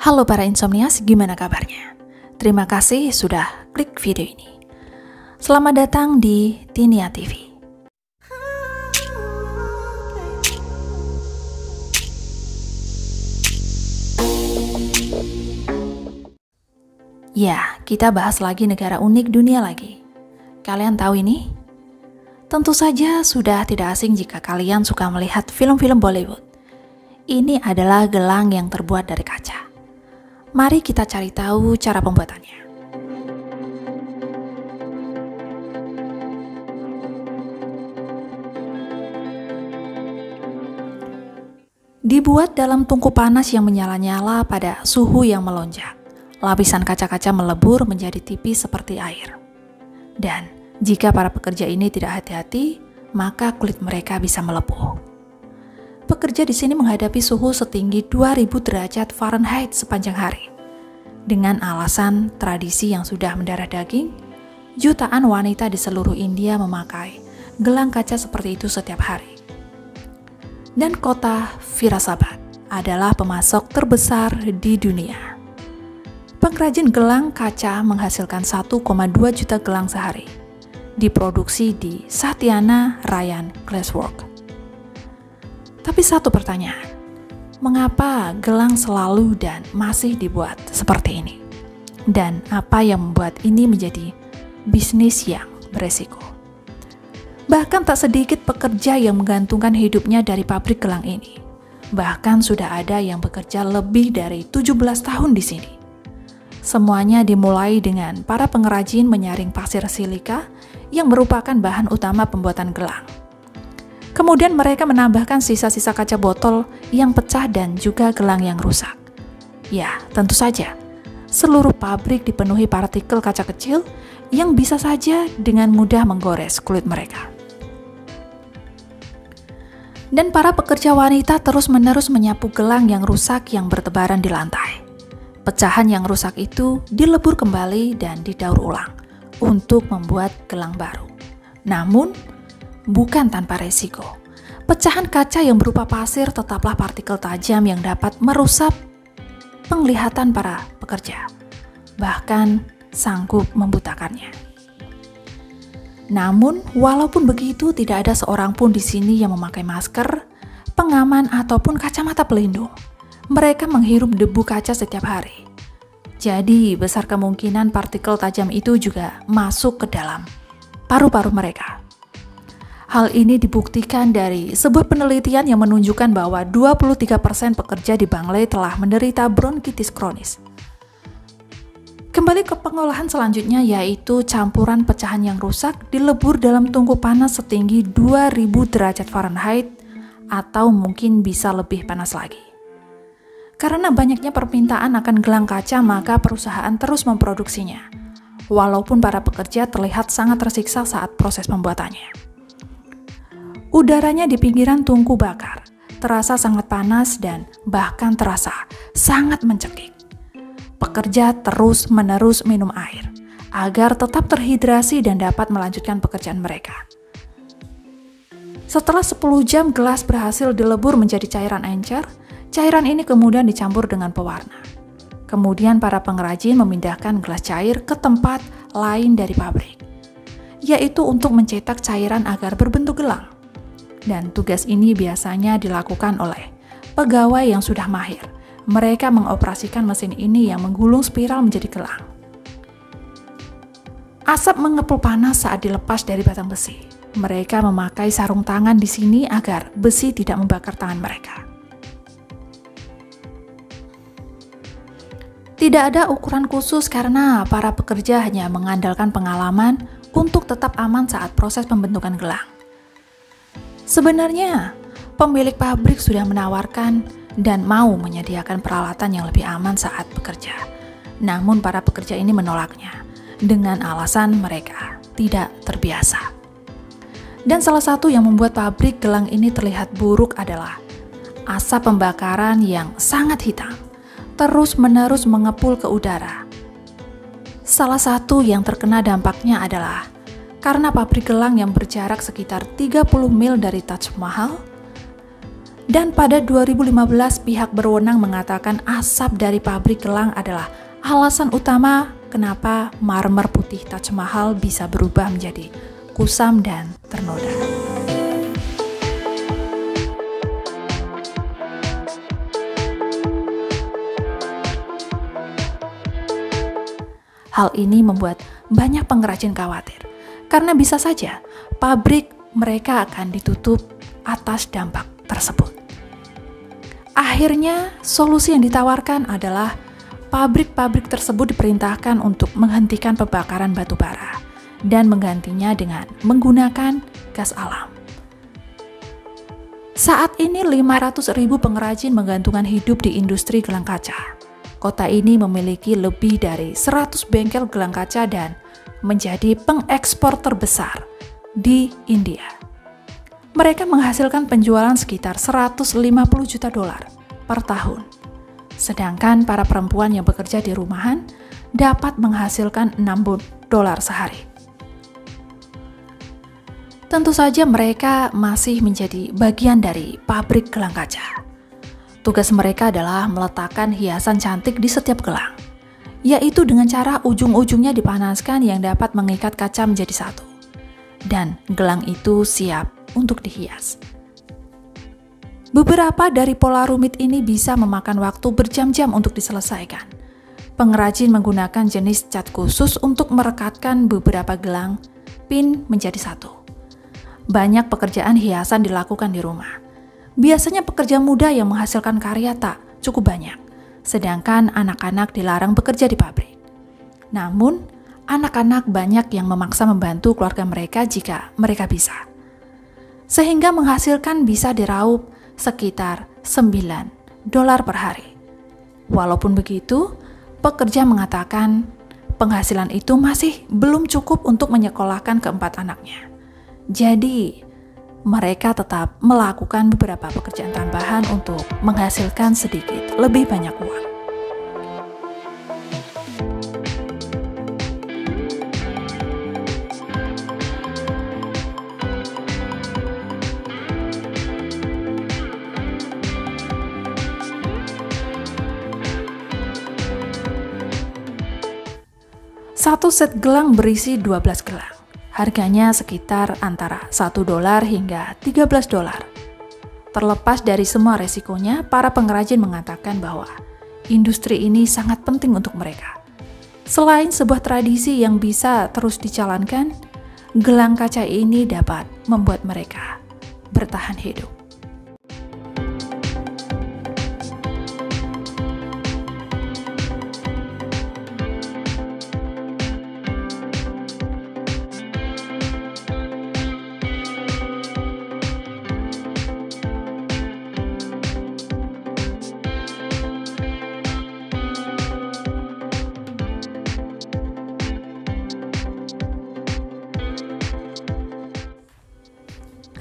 Halo para insomnias, gimana kabarnya? Terima kasih sudah klik video ini. Selamat datang di Tinia TV. Ya, kita bahas lagi negara unik dunia lagi. Kalian tahu ini? Tentu saja sudah tidak asing jika kalian suka melihat film-film Bollywood. Ini adalah gelang yang terbuat dari kaca. Mari kita cari tahu cara pembuatannya. Dibuat dalam tungku panas yang menyala-nyala pada suhu yang melonjak. Lapisan kaca-kaca melebur menjadi tipis seperti air. Dan jika para pekerja ini tidak hati-hati, maka kulit mereka bisa melepuh. Pekerja di sini menghadapi suhu setinggi 2000 derajat Fahrenheit sepanjang hari. Dengan alasan tradisi yang sudah mendarah daging, jutaan wanita di seluruh India memakai gelang kaca seperti itu setiap hari. Dan kota Firasabad adalah pemasok terbesar di dunia. Pengrajin gelang kaca menghasilkan 1,2 juta gelang sehari, diproduksi di Satyana Rayan Glassworks. Tapi satu pertanyaan, mengapa gelang selalu dan masih dibuat seperti ini? Dan apa yang membuat ini menjadi bisnis yang beresiko? Bahkan tak sedikit pekerja yang menggantungkan hidupnya dari pabrik gelang ini. Bahkan sudah ada yang bekerja lebih dari 17 tahun di sini. Semuanya dimulai dengan para pengrajin menyaring pasir silika yang merupakan bahan utama pembuatan gelang. Kemudian mereka menambahkan sisa-sisa kaca botol yang pecah dan juga gelang yang rusak. Ya, tentu saja, seluruh pabrik dipenuhi partikel kaca kecil yang bisa saja dengan mudah menggores kulit mereka. Dan para pekerja wanita terus-menerus menyapu gelang yang rusak yang bertebaran di lantai. Pecahan yang rusak itu dilebur kembali dan didaur ulang untuk membuat gelang baru. Namun, bukan tanpa resiko. Pecahan kaca yang berupa pasir tetaplah partikel tajam yang dapat merusak penglihatan para pekerja, bahkan sanggup membutakannya. Namun, walaupun begitu, tidak ada seorang pun di sini yang memakai masker, pengaman, ataupun kacamata pelindung. Mereka menghirup debu kaca setiap hari. Jadi, besar kemungkinan partikel tajam itu juga masuk ke dalam paru-paru mereka. Hal ini dibuktikan dari sebuah penelitian yang menunjukkan bahwa 23% pekerja di Banglai telah menderita bronkitis kronis. Kembali ke pengolahan selanjutnya, yaitu campuran pecahan yang rusak dilebur dalam tungku panas setinggi 2000 derajat Fahrenheit atau mungkin bisa lebih panas lagi. Karena banyaknya permintaan akan gelang kaca, maka perusahaan terus memproduksinya. Walaupun para pekerja terlihat sangat tersiksa saat proses pembuatannya. Udaranya di pinggiran tungku bakar terasa sangat panas dan bahkan terasa sangat mencekik. Pekerja terus-menerus minum air agar tetap terhidrasi dan dapat melanjutkan pekerjaan mereka. Setelah 10 jam gelas berhasil dilebur menjadi cairan encer, cairan ini kemudian dicampur dengan pewarna. Kemudian para pengrajin memindahkan gelas cair ke tempat lain dari pabrik, yaitu untuk mencetak cairan agar berbentuk gelang. Dan tugas ini biasanya dilakukan oleh pegawai yang sudah mahir. Mereka mengoperasikan mesin ini yang menggulung spiral menjadi gelang. Asap mengepul panas saat dilepas dari batang besi. Mereka memakai sarung tangan di sini agar besi tidak membakar tangan mereka. Tidak ada ukuran khusus karena para pekerja hanya mengandalkan pengalaman untuk tetap aman saat proses pembentukan gelang. Sebenarnya, pemilik pabrik sudah menawarkan dan mau menyediakan peralatan yang lebih aman saat bekerja. Namun para pekerja ini menolaknya dengan alasan mereka tidak terbiasa. Dan salah satu yang membuat pabrik gelang ini terlihat buruk adalah asap pembakaran yang sangat hitam, terus-menerus mengepul ke udara. Salah satu yang terkena dampaknya adalah karena pabrik gelang yang berjarak sekitar 30 mil dari Taj Mahal, Dan pada 2015 pihak berwenang mengatakan asap dari pabrik gelang adalah alasan utama kenapa marmer putih Taj Mahal bisa berubah menjadi kusam dan ternoda. Hal ini membuat banyak pengrajin khawatir, karena bisa saja pabrik mereka akan ditutup atas dampak tersebut. Akhirnya, solusi yang ditawarkan adalah pabrik-pabrik tersebut diperintahkan untuk menghentikan pembakaran batu bara dan menggantinya dengan menggunakan gas alam. Saat ini 500.000 pengrajin menggantungkan hidup di industri gelang kaca. Kota ini memiliki lebih dari 100 bengkel gelang kaca dan menjadi pengekspor terbesar di India. Mereka menghasilkan penjualan sekitar 150 juta dolar per tahun. Sedangkan para perempuan yang bekerja di rumahan dapat menghasilkan 60 dolar sehari. Tentu saja mereka masih menjadi bagian dari pabrik gelang kaca. Tugas mereka adalah meletakkan hiasan cantik di setiap gelang, yaitu dengan cara ujung-ujungnya dipanaskan yang dapat mengikat kaca menjadi satu. Dan gelang itu siap untuk dihias. Beberapa dari pola rumit ini bisa memakan waktu berjam-jam untuk diselesaikan. Pengrajin menggunakan jenis cat khusus untuk merekatkan beberapa gelang pin menjadi satu. Banyak pekerjaan hiasan dilakukan di rumah. Biasanya pekerja muda yang menghasilkan karya tak cukup banyak, sedangkan anak-anak dilarang bekerja di pabrik. Namun, anak-anak banyak yang memaksa membantu keluarga mereka jika mereka bisa, sehingga menghasilkan bisa diraup sekitar 9 dolar per hari. Walaupun begitu, pekerja mengatakan penghasilan itu masih belum cukup untuk menyekolahkan keempat anaknya. Jadi, mereka tetap melakukan beberapa pekerjaan tambahan untuk menghasilkan sedikit lebih banyak uang. Satu set gelang berisi 12 gelang. Harganya sekitar antara 1 dolar hingga 13 dolar. Terlepas dari semua resikonya, para pengrajin mengatakan bahwa industri ini sangat penting untuk mereka. Selain sebuah tradisi yang bisa terus dijalankan, gelang kaca ini dapat membuat mereka bertahan hidup.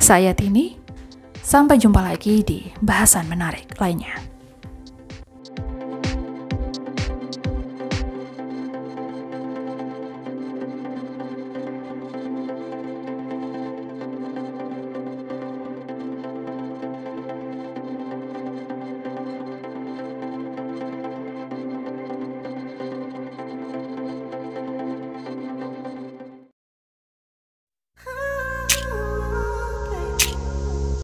Saya Tini, sampai jumpa lagi di bahasan menarik lainnya.